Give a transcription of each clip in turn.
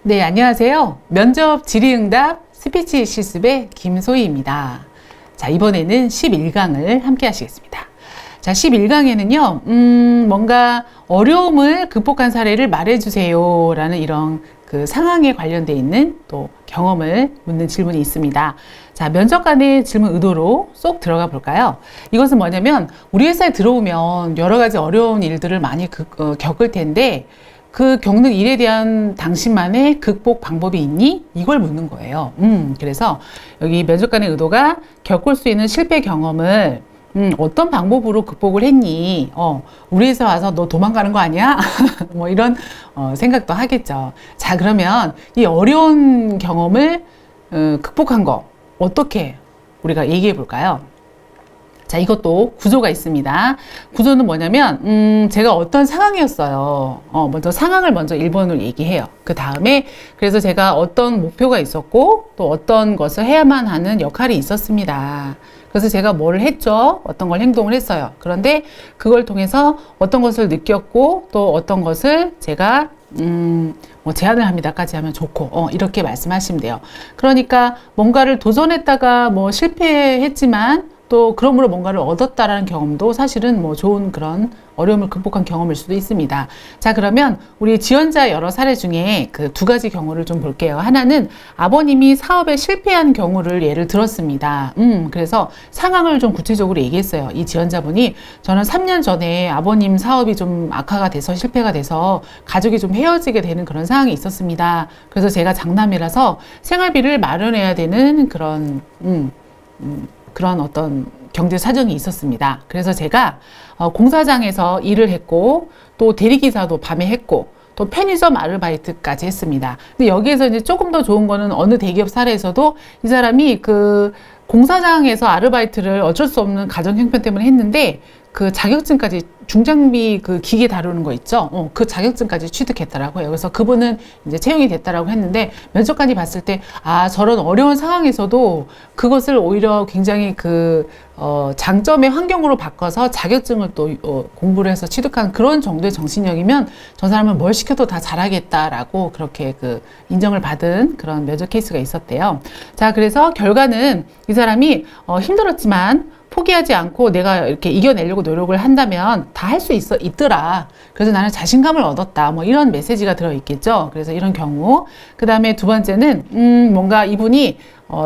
네, 안녕하세요. 면접 질의응답 스피치 실습의 김소희입니다. 자, 이번에는 11강을 함께 하시겠습니다. 자, 11강에는요, 뭔가 어려움을 극복한 사례를 말해주세요. 라는 이런 그 상황에 관련되어 있는 또 경험을 묻는 질문이 있습니다. 자, 면접관의 질문 의도로 쏙 들어가 볼까요? 이것은 뭐냐면, 우리 회사에 들어오면 여러 가지 어려운 일들을 많이 겪을 텐데, 그 겪는 일에 대한 당신만의 극복 방법이 있니? 이걸 묻는 거예요. 그래서 여기 면접관의 의도가 겪을 수 있는 실패 경험을 어떤 방법으로 극복을 했니? 우리 회사 와서 너 도망가는 거 아니야? 뭐 이런 생각도 하겠죠. 자, 그러면 이 어려운 경험을 극복한 거 어떻게 우리가 얘기해 볼까요? 자, 이것도 구조가 있습니다. 구조는 뭐냐면, 제가 어떤 상황이었어요. 먼저 상황을 먼저 1번으로 얘기해요. 그 다음에, 그래서 제가 어떤 목표가 있었고, 또 어떤 것을 해야만 하는 역할이 있었습니다. 그래서 제가 뭘 했죠? 어떤 걸 행동을 했어요. 그런데 그걸 통해서 어떤 것을 느꼈고, 또 어떤 것을 제가, 뭐 제안을 합니다까지 하면 좋고, 이렇게 말씀하시면 돼요. 그러니까 뭔가를 도전했다가 뭐 실패했지만, 또 그러므로 뭔가를 얻었다라는 경험도 사실은 뭐 좋은 그런 어려움을 극복한 경험일 수도 있습니다. 자, 그러면 우리 지원자 여러 사례 중에 그 두 가지 경우를 좀 볼게요. 하나는 아버님이 사업에 실패한 경우를 예를 들었습니다. 그래서 상황을 좀 구체적으로 얘기했어요. 이 지원자분이 저는 3년 전에 아버님 사업이 좀 악화가 돼서 실패가 돼서 가족이 좀 헤어지게 되는 그런 상황이 있었습니다. 그래서 제가 장남이라서 생활비를 마련해야 되는 그런 그런 어떤 경제 사정이 있었습니다. 그래서 제가 공사장에서 일을 했고, 또 대리기사도 밤에 했고, 또 편의점 아르바이트까지 했습니다. 근데 여기에서 이제 조금 더 좋은 거는 어느 대기업 사례에서도 이 사람이 그 공사장에서 아르바이트를 어쩔 수 없는 가정 형편 때문에 했는데 그 자격증까지 중장비 그 기계 다루는 거 있죠? 그 자격증까지 취득했더라고요. 그래서 그분은 이제 채용이 됐다라고 했는데 면접관이 봤을 때 저런 어려운 상황에서도 그것을 오히려 굉장히 장점의 환경으로 바꿔서 자격증을 또 공부를 해서 취득한 그런 정도의 정신력이면 저 사람은 뭘 시켜도 다 잘하겠다라고 그렇게 인정을 받은 그런 면접 케이스가 있었대요. 자, 그래서 결과는 이 사람이 힘들었지만 포기하지 않고 내가 이렇게 이겨내려고 노력을 한다면 다 할 수 있더라. 그래서 나는 자신감을 얻었다. 뭐 이런 메시지가 들어있겠죠. 그래서 이런 경우. 그 다음에 두 번째는, 뭔가 이분이,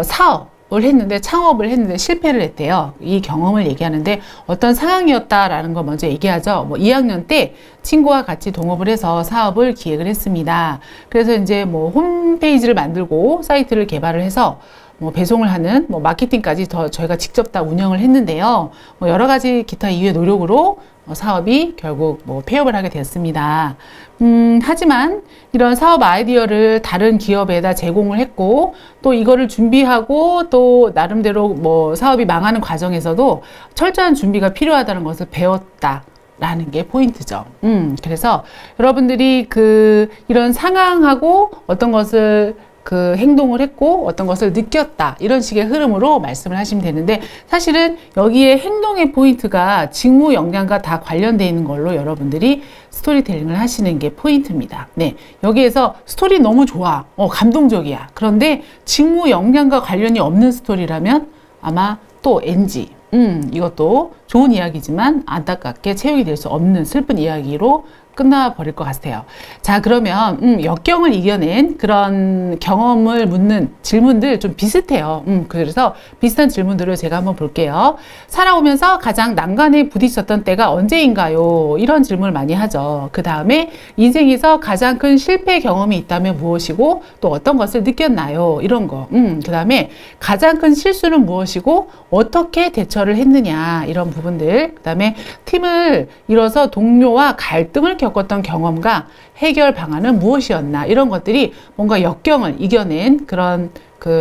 사업을 했는데, 창업을 했는데 실패를 했대요. 이 경험을 얘기하는데 어떤 상황이었다라는 거 먼저 얘기하죠. 뭐 2학년 때 친구와 같이 동업을 해서 사업을 기획을 했습니다. 그래서 이제 뭐 홈페이지를 만들고 사이트를 개발을 해서 뭐 배송을 하는 뭐 마케팅까지 저희가 직접 다 운영을 했는데요. 뭐 여러 가지 기타 이유의 노력으로 사업이 결국 뭐 폐업을 하게 되었습니다. 하지만 이런 사업 아이디어를 다른 기업에다 제공을 했고 또 이거를 준비하고 또 나름대로 뭐 사업이 망하는 과정에서도 철저한 준비가 필요하다는 것을 배웠다. 라는 게 포인트죠. 그래서 여러분들이 이런 상황하고 어떤 것을 행동을 했고 어떤 것을 느꼈다 이런 식의 흐름으로 말씀을 하시면 되는데 사실은 여기에 행동의 포인트가 직무 역량과 다 관련되어 있는 걸로 여러분들이 스토리텔링을 하시는 게 포인트입니다. 네, 여기에서 스토리 너무 좋아, 감동적이야. 그런데 직무 역량과 관련이 없는 스토리라면 아마 또 NG. 이것도 좋은 이야기지만 안타깝게 채용이 될 수 없는 슬픈 이야기로 끝나버릴 것 같아요. 자, 그러면 역경을 이겨낸 그런 경험을 묻는 질문들 좀 비슷해요. 그래서 비슷한 질문들을 제가 한번 볼게요. 살아오면서 가장 난관에 부딪혔던 때가 언제인가요? 이런 질문을 많이 하죠. 그 다음에 인생에서 가장 큰 실패 경험이 있다면 무엇이고 또 어떤 것을 느꼈나요? 이런 거. 그 다음에 가장 큰 실수는 무엇이고 어떻게 대처를 했느냐 이런 부분들. 그 다음에 팀을 이뤄서 동료와 갈등을 겪었던 경험과 해결 방안은 무엇이었나 이런 것들이 뭔가 역경을 이겨낸 그런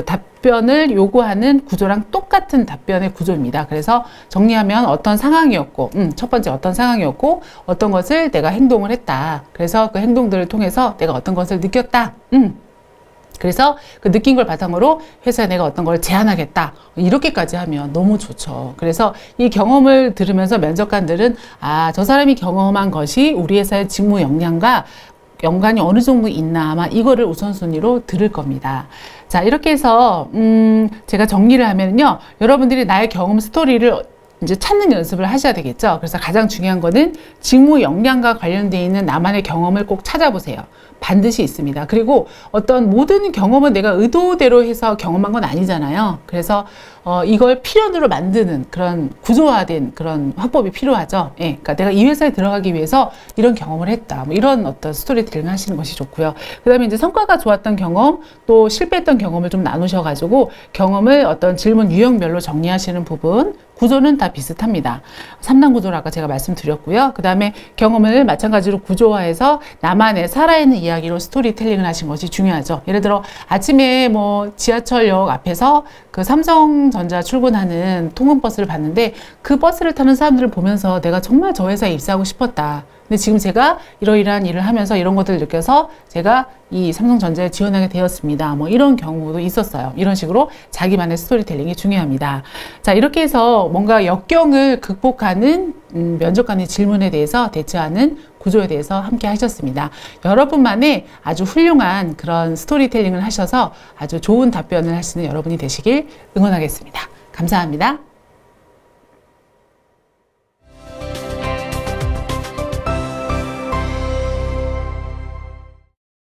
답변을 요구하는 구조랑 똑같은 답변의 구조입니다. 그래서 정리하면 어떤 상황이었고 첫 번째 어떤 상황이었고 어떤 것을 내가 행동을 했다. 그래서 그 행동들을 통해서 내가 어떤 것을 느꼈다. 그래서 그 느낀 걸 바탕으로 회사에 내가 어떤 걸 제안하겠다. 이렇게까지 하면 너무 좋죠. 그래서 이 경험을 들으면서 면접관들은 저 사람이 경험한 것이 우리 회사의 직무 역량과 연관이 어느 정도 있나 아마 이거를 우선순위로 들을 겁니다. 자, 이렇게 해서 제가 정리를 하면요. 여러분들이 나의 경험 스토리를 이제 찾는 연습을 하셔야 되겠죠. 그래서 가장 중요한 거는 직무 역량과 관련되어 있는 나만의 경험을 꼭 찾아보세요. 반드시 있습니다. 그리고 어떤 모든 경험은 내가 의도대로 해서 경험한 건 아니잖아요. 그래서 이걸 필연으로 만드는 그런 구조화된 그런 화법이 필요하죠. 예, 그러니까 내가 이 회사에 들어가기 위해서 이런 경험을 했다. 뭐 이런 어떤 스토리텔링 하시는 것이 좋고요. 그 다음에 이제 성과가 좋았던 경험, 또 실패했던 경험을 좀 나누셔가지고 경험을 어떤 질문 유형별로 정리하시는 부분, 구조는 다 비슷합니다. 3단 구조를 아까 제가 말씀드렸고요. 그 다음에 경험을 마찬가지로 구조화해서 나만의 살아있는 이야기로 스토리텔링을 하신 것이 중요하죠. 예를 들어 아침에 뭐 지하철역 앞에서 그 삼성전자 출근하는 통근버스를 봤는데 그 버스를 타는 사람들을 보면서 내가 정말 저 회사에 입사하고 싶었다. 근데 지금 제가 이러이러한 일을 하면서 이런 것들을 느껴서 제가 이 삼성전자에 지원하게 되었습니다. 뭐 이런 경우도 있었어요. 이런 식으로 자기만의 스토리텔링이 중요합니다. 자, 이렇게 해서 뭔가 역경을 극복하는 면접관의 질문에 대해서 대처하는 구조에 대해서 함께 하셨습니다. 여러분만의 아주 훌륭한 그런 스토리텔링을 하셔서 아주 좋은 답변을 하시는 여러분이 되시길 응원하겠습니다. 감사합니다.